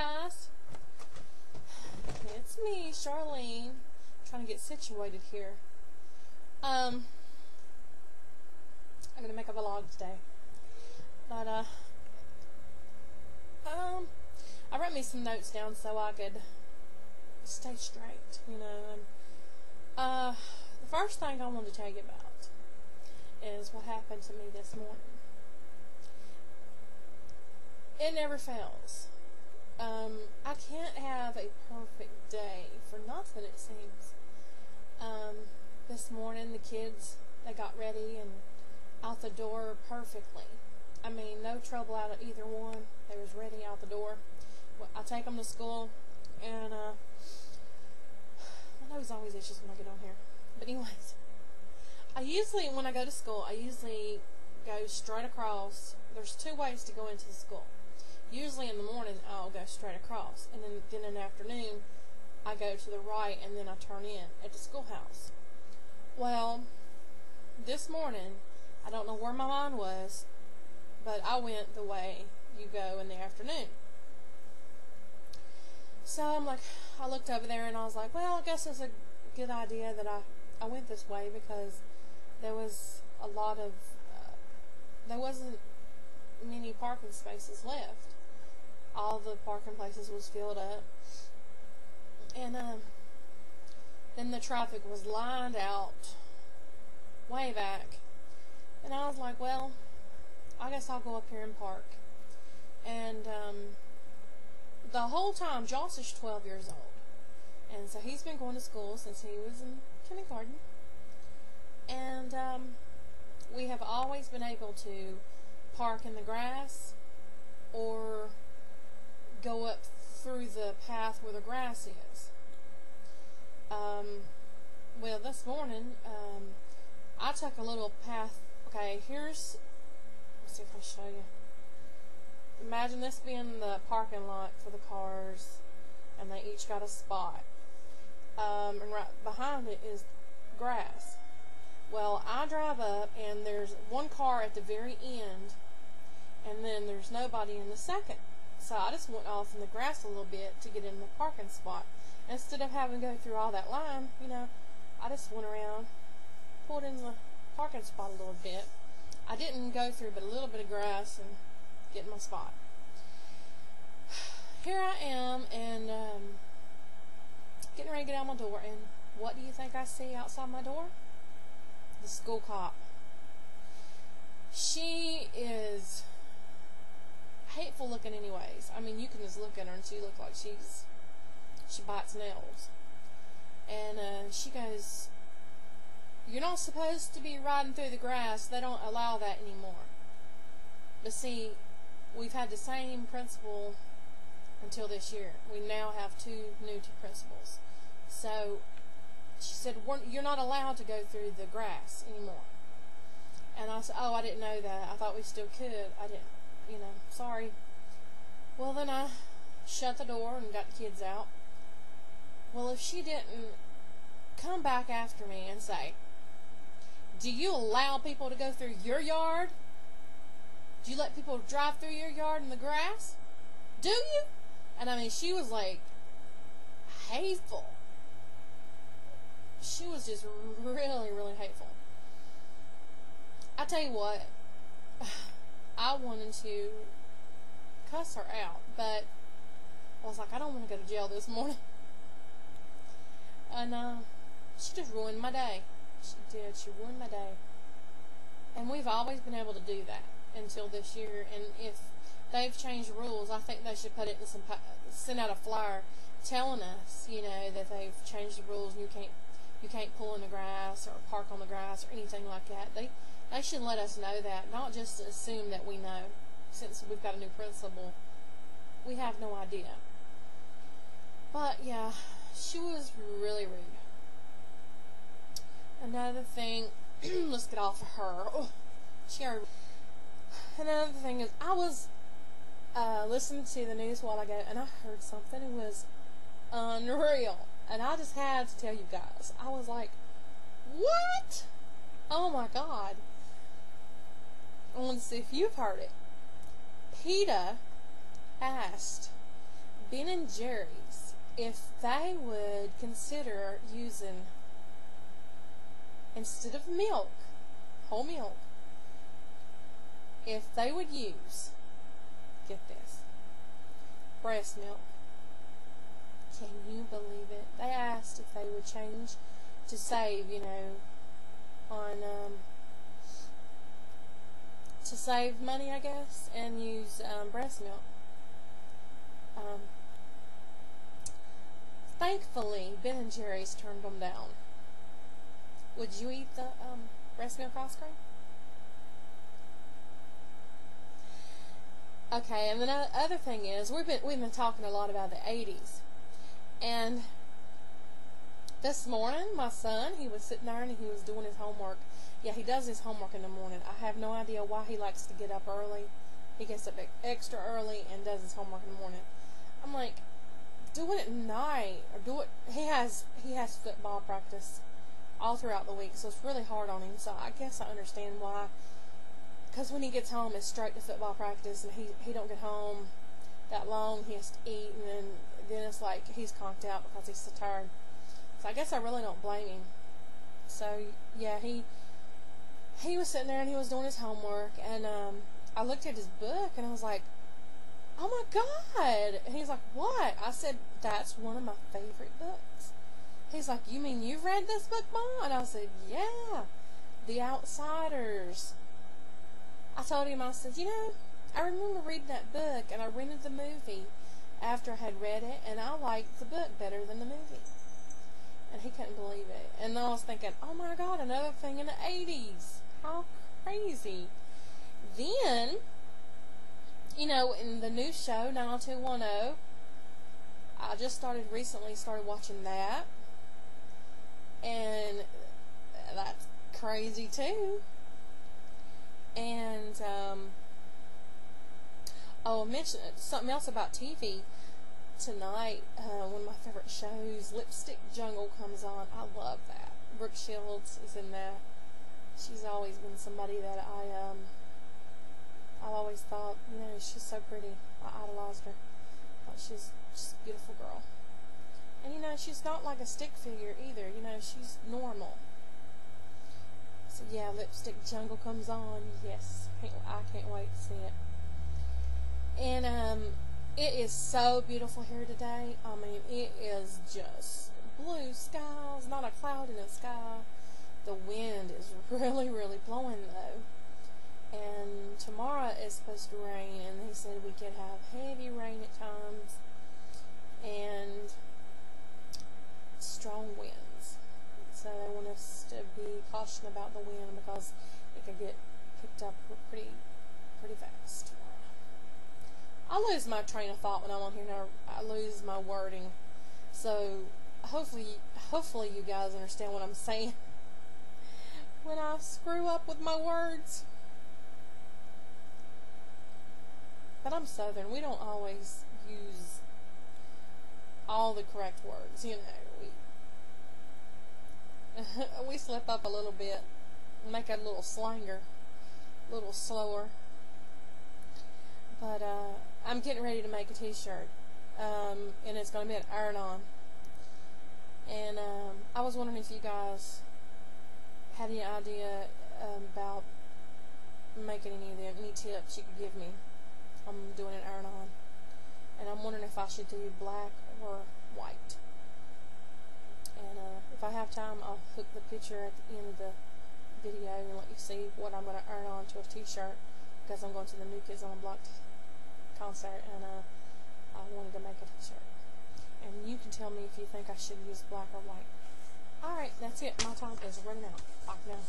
guys, it's me, Charlene, trying to get situated here. I'm gonna make a vlog today, but I wrote me some notes down so I could stay straight, you know. And the first thing I wanted to tell you about is what happened to me this morning. It never fails. I can't have a perfect day for nothing, it seems. This morning the kids, they got ready and out the door perfectly. I mean, no trouble out of either one. They was ready out the door. I take them to school, and my nose always itches when I get on here. But anyways, when I go to school, I usually go straight across. There's two ways to go into the school. Usually in the morning, I'll go straight across, and then in the afternoon, I go to the right, and then I turn in at the schoolhouse. Well, this morning, I don't know where my mind was, but I went the way you go in the afternoon. So I looked over there, and I was like, well, I guess it's a good idea that I went this way, because there was a lot of, there wasn't many parking spaces left. All the parking places was filled up, and then the traffic was lined out way back, and I was like, well, I guess I'll go up here and park. And the whole time, Josh is 12 years old, and so he's been going to school since he was in kindergarten, and we have always been able to park in the grass or go up through the path where the grass is. Well, this morning, I took a little path. Okay, let's see if I show you. Imagine this being the parking lot for the cars, and they each got a spot. And right behind it is grass. Well, I drive up, and there's one car at the very end, and then there's nobody in the second. So I just went off in the grass a little bit to get in the parking spot. Instead of having to go through all that line, you know, I just went around, pulled in the parking spot a little bit. I didn't go through but a little bit of grass and get in my spot. Here I am, and getting ready to get out my door, and what do you think I see outside my door? The school cop. She is hateful looking anyways. I mean, you can just look at her and she looks like she bites nails. And she goes, "You're not supposed to be riding through the grass. They don't allow that anymore." But see, we've had the same principal until this year. We now have two new principals. So she said, "You're not allowed to go through the grass anymore." And I said, "Oh, I didn't know that. I thought we still could. I didn't, you know, sorry." Well, then I shut the door and got the kids out. Well, if she didn't come back after me and say, "Do you allow people to go through your yard? Do you let people drive through your yard in the grass? Do you?" And I mean, she was like hateful. She was just really, really hateful. I tell you what, I wanted to cuss her out, but I was like, I don't want to go to jail this morning. And she just ruined my day. She did. She ruined my day. And we've always been able to do that until this year. And if they've changed rules, I think they should put it in send out a flyer telling us, you know, that they've changed the rules and you can't pull in the grass or park on the grass or anything like that. They should let us know that, not just assume that we know. Since we've got a new principal, we have no idea. But yeah, she was really rude. Another thing, let's get off of her. Oh, another thing is, I was listening to the news a while ago, and I heard something. It was unreal, and I just had to tell you guys. I was like, what? Oh my God. I want to see if you've heard it. PETA asked Ben and Jerry's, if they would consider using, instead of milk, whole milk, if they would use, get this, breast milk. Can you believe it? They asked if they would change to save, on, to save money, I guess, and use breast milk. Thankfully, Ben and Jerry's turned them down. Would you eat the breast milk ice cream? Okay, and the other thing is, we've been talking a lot about the 80s, and this morning, my son, he was sitting there and he was doing his homework. Yeah, he does his homework in the morning. I have no idea why he likes to get up early. He gets up extra early and does his homework in the morning. I'm like, do it at night, or do it. He has football practice all throughout the week, so it's really hard on him. So I guess I understand why. Because when he gets home, it's straight to football practice, and he don't get home that long. He has to eat, and then it's like he's conked out because he's so tired. So I guess I really don't blame him. So yeah, he was sitting there and he was doing his homework, and I looked at his book and I was like, oh my God. And he's like, what? I said, that's one of my favorite books. He's like, you mean you've read this book, Mom? And I said, yeah, The Outsiders. I told him, I said, I remember reading that book, and I rented the movie after I had read it, and I liked the book better than the movie. And he couldn't believe it. And I was thinking, oh my God, another thing in the 80s. How crazy. Then, in the new show, 90210, I just recently started watching that. And that's crazy too. And, I mentioned something else about TV. Tonight, one of my favorite shows, Lipstick Jungle, comes on. I love that. Brooke Shields is in that. She's always been somebody that I've always thought, she's so pretty. I idolized her. Thought she's just a beautiful girl. And she's not like a stick figure either. She's normal. So yeah, Lipstick Jungle comes on. Yes, I can't wait to see it. And it is so beautiful here today. I mean, it is just blue skies, not a cloud in the sky. The wind is really, really blowing though. And tomorrow is supposed to rain, and they said we could have heavy rain at times and strong winds. So they want us to be cautious about the wind because it could get picked up pretty fast tomorrow. I lose my train of thought when I'm on here now. I lose my wording. So hopefully you guys understand what I'm saying when I screw up with my words. But I'm Southern. We don't always use all the correct words. We slip up a little bit, make it a little slanger, a little slower. But I'm getting ready to make a t-shirt, and it's going to be an iron-on. And I was wondering if you guys had any idea about making any tips you could give me. I'm doing an iron-on, and I'm wondering if I should do black or white. And if I have time, I'll hook the picture at the end of the video and let you see what I'm going to iron on to a t-shirt, because I'm going to the New Kids on the Block concert, and I wanted to make a t-shirt. And you can tell me if you think I should use black or white. Alright, that's it. My time is running out. Bye now.